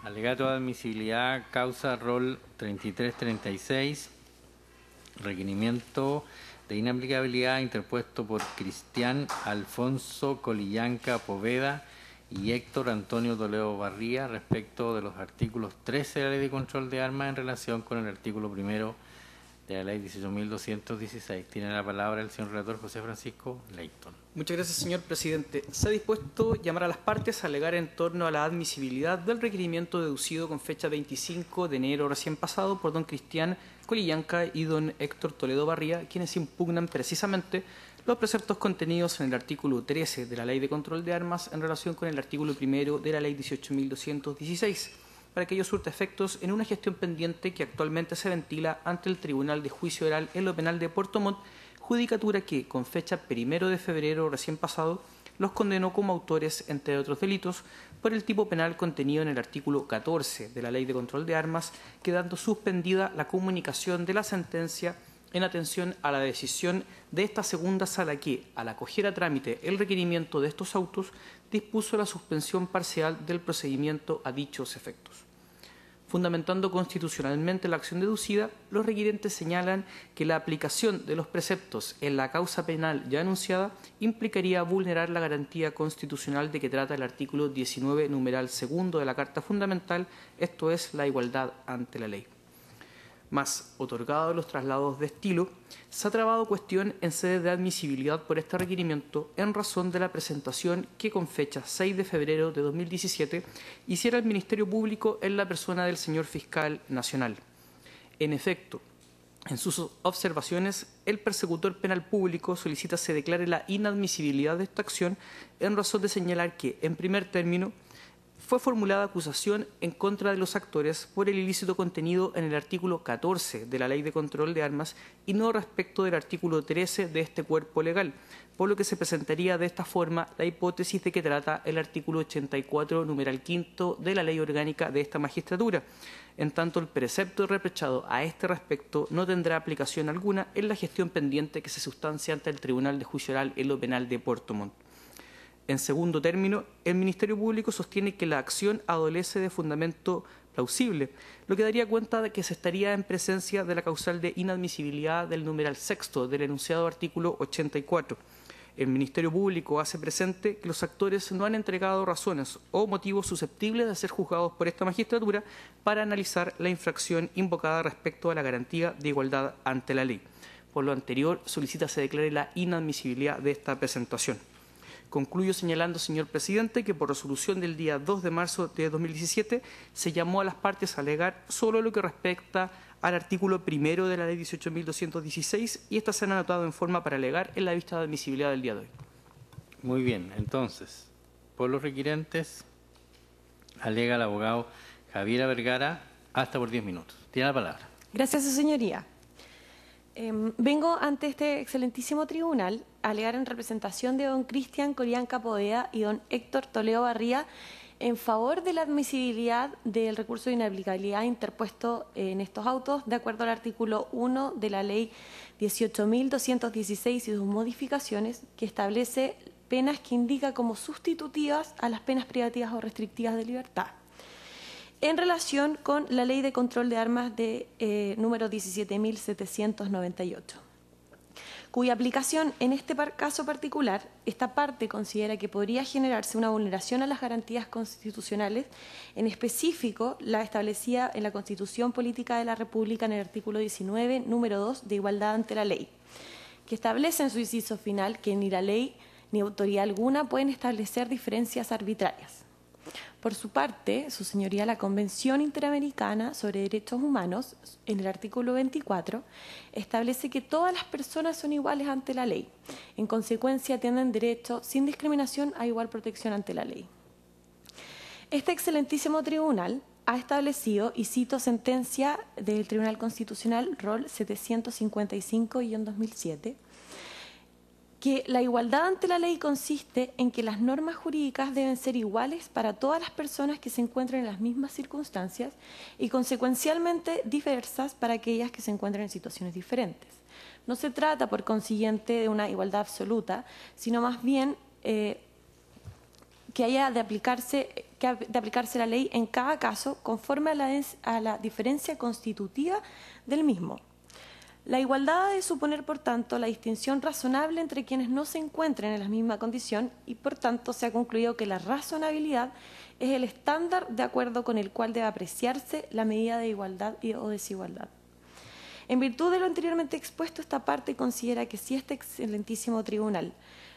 Alegato de admisibilidad, causa rol 3336, requerimiento de inaplicabilidad interpuesto por Cristian Alfonso Colillanca Poveda y Héctor Antonio Toledo Barría respecto de los artículos 13 de la Ley de Control de Armas en relación con el artículo primero de la Ley 18.216. Tiene la palabra el señor relator José Francisco Leighton. Muchas gracias, señor presidente. Se ha dispuesto llamar a las partes a alegar en torno a la admisibilidad del requerimiento deducido con fecha 25 de enero recién pasado por don Cristian Colillanca y don Héctor Toledo Barría, quienes impugnan precisamente los preceptos contenidos en el artículo 13 de la Ley de Control de Armas en relación con el artículo primero de la Ley 18.216, para que ello surta efectos en una gestión pendiente que actualmente se ventila ante el Tribunal de Juicio Oral en lo Penal de Puerto Montt, judicatura que, con fecha 1 de febrero recién pasado, los condenó como autores, entre otros delitos, por el tipo penal contenido en el artículo 14 de la Ley de Control de Armas, quedando suspendida la comunicación de la sentencia en atención a la decisión de esta segunda sala que, al acoger a trámite el requerimiento de estos autos, dispuso la suspensión parcial del procedimiento a dichos efectos. Fundamentando constitucionalmente la acción deducida, los requirentes señalan que la aplicación de los preceptos en la causa penal ya anunciada implicaría vulnerar la garantía constitucional de que trata el artículo 19, numeral segundo de la Carta Fundamental, esto es, la igualdad ante la ley. Más, otorgados los traslados de estilo, se ha trabado cuestión en sede de admisibilidad por este requerimiento en razón de la presentación que con fecha 6 de febrero de 2017 hiciera el Ministerio Público en la persona del señor Fiscal Nacional. En efecto, en sus observaciones, el persecutor penal público solicita se declare la inadmisibilidad de esta acción en razón de señalar que, en primer término, fue formulada acusación en contra de los actores por el ilícito contenido en el artículo 14 de la Ley de Control de Armas y no respecto del artículo 13 de este cuerpo legal, por lo que se presentaría de esta forma la hipótesis de que trata el artículo 84, numeral quinto de la Ley Orgánica de esta magistratura. En tanto, el precepto reprochado a este respecto no tendrá aplicación alguna en la gestión pendiente que se sustancia ante el Tribunal de Juicio Oral en lo Penal de Puerto Montt. En segundo término, el Ministerio Público sostiene que la acción adolece de fundamento plausible, lo que daría cuenta de que se estaría en presencia de la causal de inadmisibilidad del numeral sexto del enunciado artículo 84. El Ministerio Público hace presente que los actores no han entregado razones o motivos susceptibles de ser juzgados por esta magistratura para analizar la infracción invocada respecto a la garantía de igualdad ante la ley. Por lo anterior, solicita se declare la inadmisibilidad de esta presentación. Concluyo señalando, señor presidente, que por resolución del día 2 de marzo de 2017 se llamó a las partes a alegar solo lo que respecta al artículo primero de la Ley 18.216 y estas se han anotado en forma para alegar en la vista de admisibilidad del día de hoy. Muy bien, entonces, por los requirentes, alega el abogado Javiera Vergara hasta por 10 minutos. Tiene la palabra. Gracias, su señoría. Vengo ante este excelentísimo tribunal a alegar en representación de don Cristian Colillanca Poveda y don Héctor Toledo Barría en favor de la admisibilidad del recurso de inaplicabilidad interpuesto en estos autos de acuerdo al artículo 1 de la Ley 18.216 y sus modificaciones, que establece penas que indica como sustitutivas a las penas privativas o restrictivas de libertad, en relación con la Ley de Control de Armas de número 17.798, cuya aplicación en este caso particular, esta parte considera que podría generarse una vulneración a las garantías constitucionales, en específico la establecida en la Constitución Política de la República en el artículo 19, número 2, de igualdad ante la ley, que establece en su inciso final que ni la ley ni autoridad alguna pueden establecer diferencias arbitrarias. Por su parte, su señoría, la Convención Interamericana sobre Derechos Humanos, en el artículo 24, establece que todas las personas son iguales ante la ley. En consecuencia, tienen derecho sin discriminación a igual protección ante la ley. Este excelentísimo tribunal ha establecido, y cito sentencia del Tribunal Constitucional, rol 755-2007, que la igualdad ante la ley consiste en que las normas jurídicas deben ser iguales para todas las personas que se encuentren en las mismas circunstancias y consecuencialmente diversas para aquellas que se encuentren en situaciones diferentes. No se trata, por consiguiente, de una igualdad absoluta, sino más bien que haya de aplicarse de aplicarse la ley en cada caso conforme a la diferencia constitutiva del mismo. La igualdad ha de suponer, por tanto, la distinción razonable entre quienes no se encuentren en la misma condición y, por tanto, se ha concluido que la razonabilidad es el estándar de acuerdo con el cual debe apreciarse la medida de igualdad o desigualdad. En virtud de lo anteriormente expuesto, esta parte considera que si este excelentísimo tribunal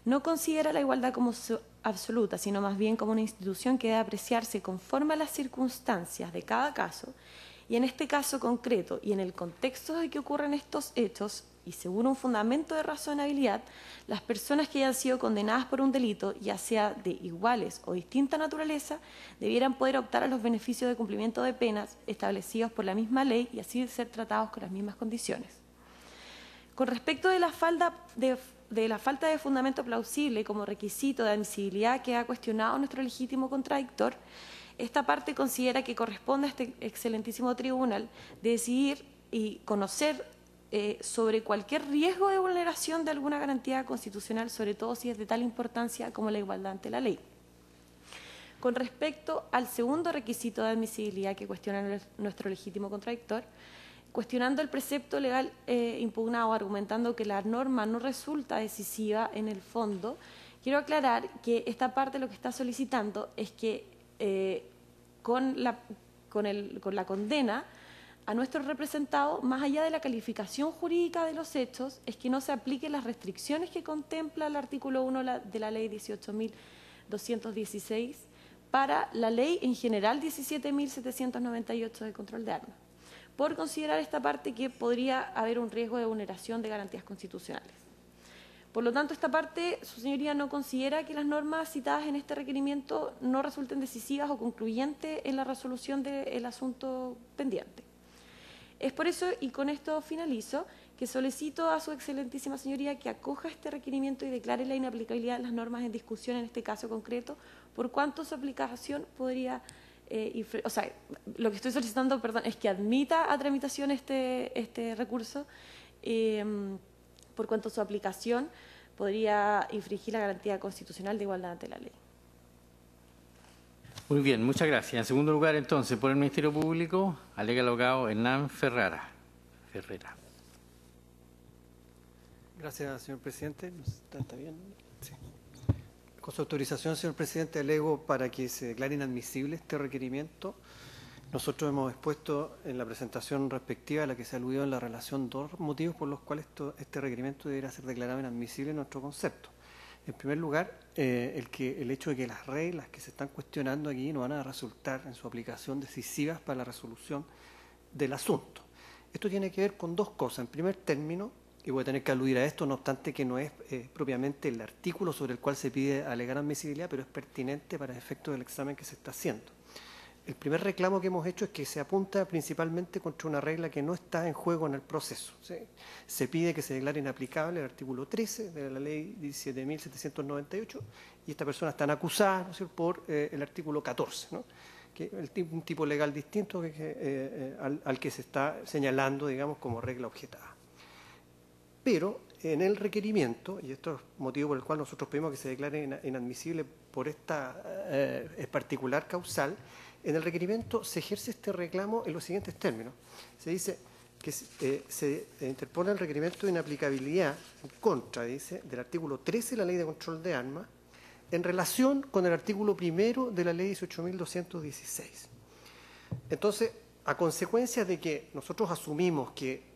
no considera la igualdad como absoluta, sino más bien como una institución que debe apreciarse conforme a las circunstancias de cada caso, y en este caso concreto y en el contexto de que ocurren estos hechos, y según un fundamento de razonabilidad, las personas que hayan sido condenadas por un delito, ya sea de iguales o distinta naturaleza, debieran poder optar a los beneficios de cumplimiento de penas establecidos por la misma ley y así ser tratados con las mismas condiciones. Con respecto de la falta de fundamento plausible como requisito de admisibilidad que ha cuestionado nuestro legítimo contradictor, esta parte considera que corresponde a este excelentísimo tribunal decidir y conocer sobre cualquier riesgo de vulneración de alguna garantía constitucional, sobre todo si es de tal importancia como la igualdad ante la ley. Con respecto al segundo requisito de admisibilidad que cuestiona nuestro legítimo contradictor, cuestionando el precepto legal impugnado, argumentando que la norma no resulta decisiva en el fondo, quiero aclarar que esta parte lo que está solicitando es que con la condena a nuestro representado, más allá de la calificación jurídica de los hechos, es que no se apliquen las restricciones que contempla el artículo 1 de la ley 18.216 para la ley en general 17.798 de control de armas, por considerar esta parte que podría haber un riesgo de vulneración de garantías constitucionales. Por lo tanto, esta parte, su señoría no considera que las normas citadas en este requerimiento no resulten decisivas o concluyentes en la resolución del asunto pendiente. Es por eso, y con esto finalizo, que solicito a su excelentísima señoría que acoja este requerimiento y declare la inaplicabilidad de las normas en discusión en este caso concreto, por cuanto su aplicación podría... o sea, lo que estoy solicitando, perdón, es que admita a tramitación este recurso, por cuanto su aplicación podría infringir la garantía constitucional de igualdad ante la ley. Muy bien, muchas gracias. En segundo lugar, entonces, por el Ministerio Público, alega el abogado Hernán Ferrera. Gracias, señor presidente. ¿Está bien? Sí. Con su autorización, señor presidente, alego para que se declare inadmisible este requerimiento. Nosotros hemos expuesto en la presentación respectiva a la que se aludió en la relación dos motivos por los cuales este requerimiento deberá ser declarado inadmisible en nuestro concepto. En primer lugar, el hecho de que las reglas que se están cuestionando aquí no van a resultar en su aplicación decisivas para la resolución del asunto. Esto tiene que ver con dos cosas. En primer término, y voy a tener que aludir a esto, no obstante que no es propiamente el artículo sobre el cual se pide alegar admisibilidad, pero es pertinente para el efecto del examen que se está haciendo. El primer reclamo que hemos hecho es que se apunta principalmente contra una regla que no está en juego en el proceso. ¿Sí? Se pide que se declare inaplicable el artículo 13 de la ley 17.798 y estas personas están acusadas, ¿no es cierto?, por el artículo 14, ¿no?, que es un tipo legal distinto al que se está señalando, digamos, como regla objetada. Pero en el requerimiento, y esto es motivo por el cual nosotros pedimos que se declare inadmisible por esta particular causal, en el requerimiento se ejerce este reclamo en los siguientes términos. Se dice que se interpone el requerimiento de inaplicabilidad en contra, dice, del artículo 13 de la Ley de Control de Armas en relación con el artículo 1 de la Ley 18.216. Entonces, a consecuencia de que nosotros asumimos que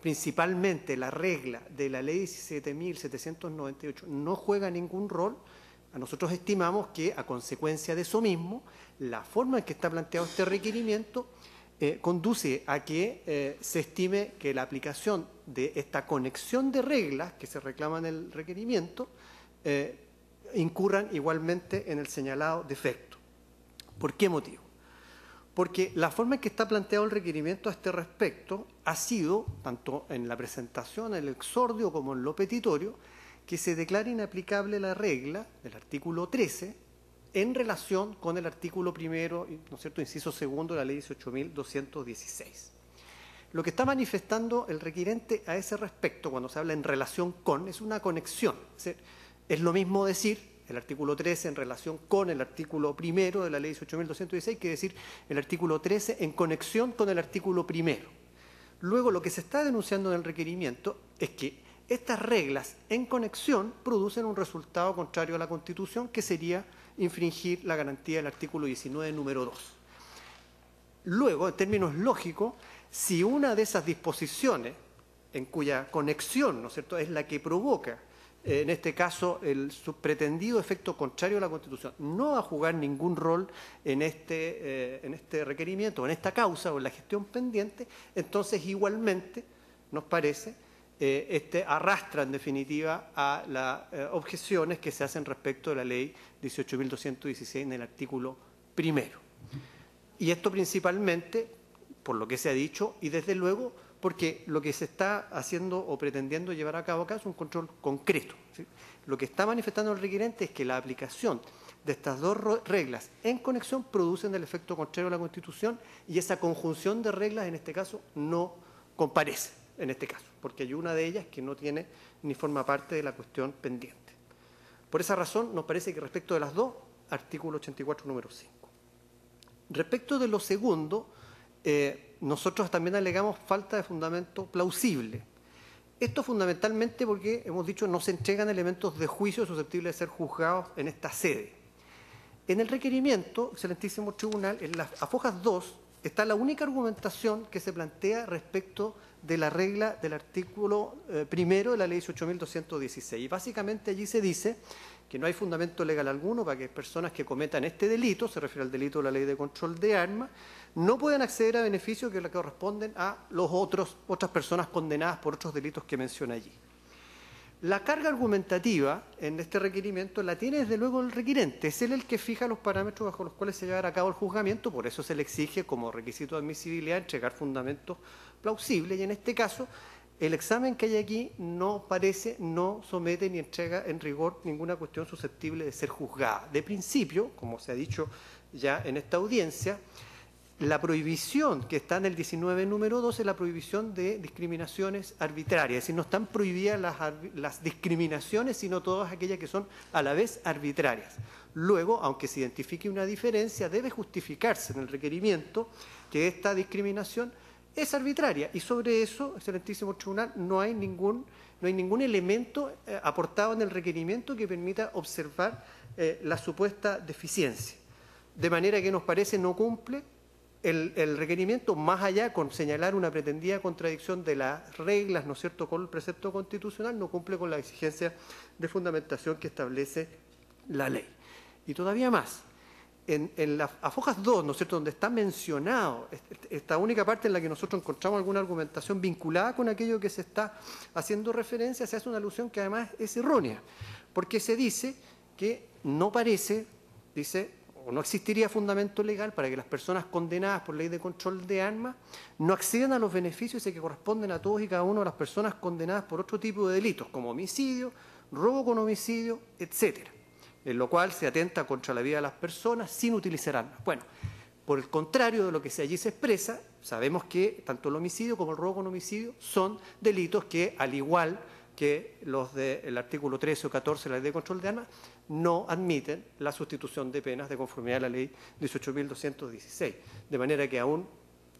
principalmente la regla de la Ley 17.798 no juega ningún rol, nosotros estimamos que, a consecuencia de eso mismo, la forma en que está planteado este requerimiento conduce a que se estime que la aplicación de esta conexión de reglas que se reclama en el requerimiento incurran igualmente en el señalado defecto. ¿Por qué motivo? Porque la forma en que está planteado el requerimiento a este respecto ha sido, tanto en la presentación, en el exordio como en lo petitorio, que se declare inaplicable la regla del artículo 13 en relación con el artículo 1, ¿no es cierto?, inciso segundo de la ley 18.216. Lo que está manifestando el requirente a ese respecto, cuando se habla en relación con, es una conexión. Es lo mismo decir, el artículo 13 en relación con el artículo primero de la ley 18.216, que es decir, el artículo 13 en conexión con el artículo primero. Luego, lo que se está denunciando en el requerimiento es que estas reglas en conexión producen un resultado contrario a la Constitución, que sería infringir la garantía del artículo 19, número 2. Luego, en términos lógicos, si una de esas disposiciones en cuya conexión, ¿no es cierto?, es la que provoca, en este caso, su pretendido efecto contrario a la Constitución, no va a jugar ningún rol en este requerimiento, o en esta causa, o en la gestión pendiente, entonces igualmente, nos parece, arrastra en definitiva a las objeciones que se hacen respecto de la ley 18.216 en el artículo primero. Y esto principalmente, por lo que se ha dicho, y desde luego porque lo que se está haciendo o pretendiendo llevar a cabo acá es un control concreto, ¿sí? Lo que está manifestando el requerente es que la aplicación de estas dos reglas en conexión producen el efecto contrario a la Constitución, y esa conjunción de reglas en este caso no comparece, en este caso, porque hay una de ellas que no tiene ni forma parte de la cuestión pendiente. Por esa razón, nos parece que respecto de las dos, artículo 84, número 5. Respecto de lo segundo, nosotros también alegamos falta de fundamento plausible. Esto fundamentalmente porque, hemos dicho, no se entregan elementos de juicio susceptibles de ser juzgados en esta sede. En el requerimiento, excelentísimo tribunal, en las afojas 2, está la única argumentación que se plantea respecto de la regla del artículo primero de la ley 18.216. Y básicamente allí se dice que no hay fundamento legal alguno para que personas que cometan este delito, se refiere al delito de la ley de control de armas, no puedan acceder a beneficios que le corresponden a otras personas condenadas por otros delitos que menciona allí. La carga argumentativa en este requerimiento la tiene desde luego el requerente, es él el que fija los parámetros bajo los cuales se llevará a cabo el juzgamiento, por eso se le exige como requisito de admisibilidad entregar fundamentos plausibles, y en este caso el examen que hay aquí no somete ni entrega en rigor ninguna cuestión susceptible de ser juzgada. De principio, como se ha dicho ya en esta audiencia, la prohibición que está en el 19, número 2, es la prohibición de discriminaciones arbitrarias. Es decir, no están prohibidas las discriminaciones, sino todas aquellas que son a la vez arbitrarias. Luego, aunque se identifique una diferencia, debe justificarse en el requerimiento que esta discriminación es arbitraria. Y sobre eso, excelentísimo tribunal, no hay ningún elemento aportado en el requerimiento que permita observar la supuesta deficiencia. De manera que nos parece no cumple el requerimiento, más allá con señalar una pretendida contradicción de las reglas, ¿no es cierto?, con el precepto constitucional, no cumple con la exigencia de fundamentación que establece la ley. Y todavía más, en las afojas 2, ¿no es cierto?, donde está mencionado esta única parte en la que nosotros encontramos alguna argumentación vinculada con aquello que se está haciendo referencia, se hace una alusión que además es errónea, porque se dice que no parece, o no existiría fundamento legal para que las personas condenadas por ley de control de armas no accedan a los beneficios que corresponden a todos y cada una de las personas condenadas por otro tipo de delitos, como homicidio, robo con homicidio, etcétera, en lo cual se atenta contra la vida de las personas sin utilizar armas. Bueno, por el contrario de lo que allí se expresa, sabemos que tanto el homicidio como el robo con homicidio son delitos que, al igual que los del artículo 13 o 14 de la ley de control de armas, no admiten la sustitución de penas de conformidad a la ley 18.216. De manera que aún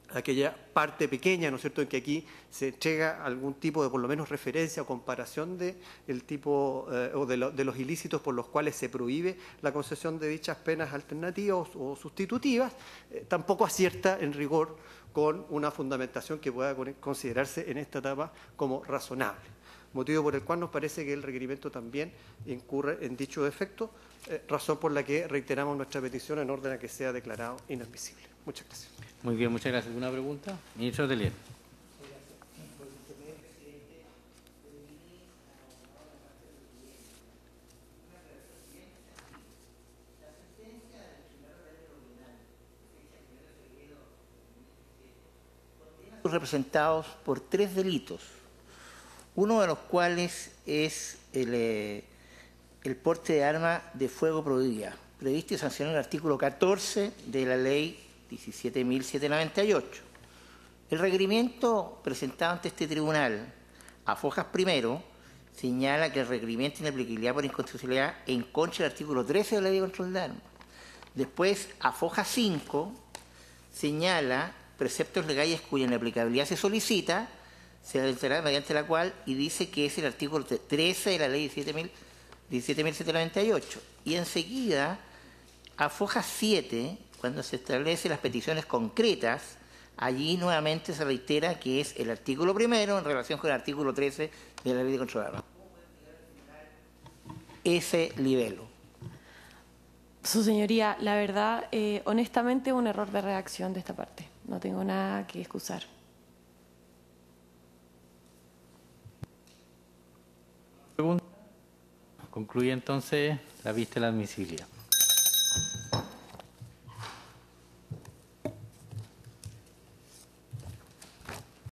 aquella parte pequeña, ¿no es cierto?, en que aquí se entrega algún tipo de, por lo menos, referencia o comparación del tipo o de los ilícitos por los cuales se prohíbe la concesión de dichas penas alternativas o sustitutivas, tampoco acierta en rigor con una fundamentación que pueda considerarse en esta etapa como razonable. Motivo por el cual nos parece que el requerimiento también incurre en dicho defecto, razón por la que reiteramos nuestra petición en orden a que sea declarado inadmisible. Muchas gracias. Muy bien, muchas gracias. ¿Alguna pregunta? Ministro Telier. Representados por 3 delitos, uno de los cuales es el porte de arma de fuego prohibida, previsto y sancionado en el artículo 14 de la ley 17.798. El requerimiento presentado ante este tribunal, afojas primero, señala que el requerimiento de inaplicabilidad por inconstitucionalidad en contra del artículo 13 de la Ley de Control de Armas. Después, a foja 5, señala preceptos legales cuya inaplicabilidad se solicita, se realizará mediante la cual, y dice que es el artículo 13 de la Ley 17.798. Y enseguida, a foja 7, cuando se establecen las peticiones concretas, allí nuevamente se reitera que es el artículo primero en relación con el artículo 13 de la Ley de Control de Armas. Ese libelo. Su señoría, la verdad, honestamente, un error de redacción de esta parte. No tengo nada que excusar. Concluye entonces la vista de la admisibilidad.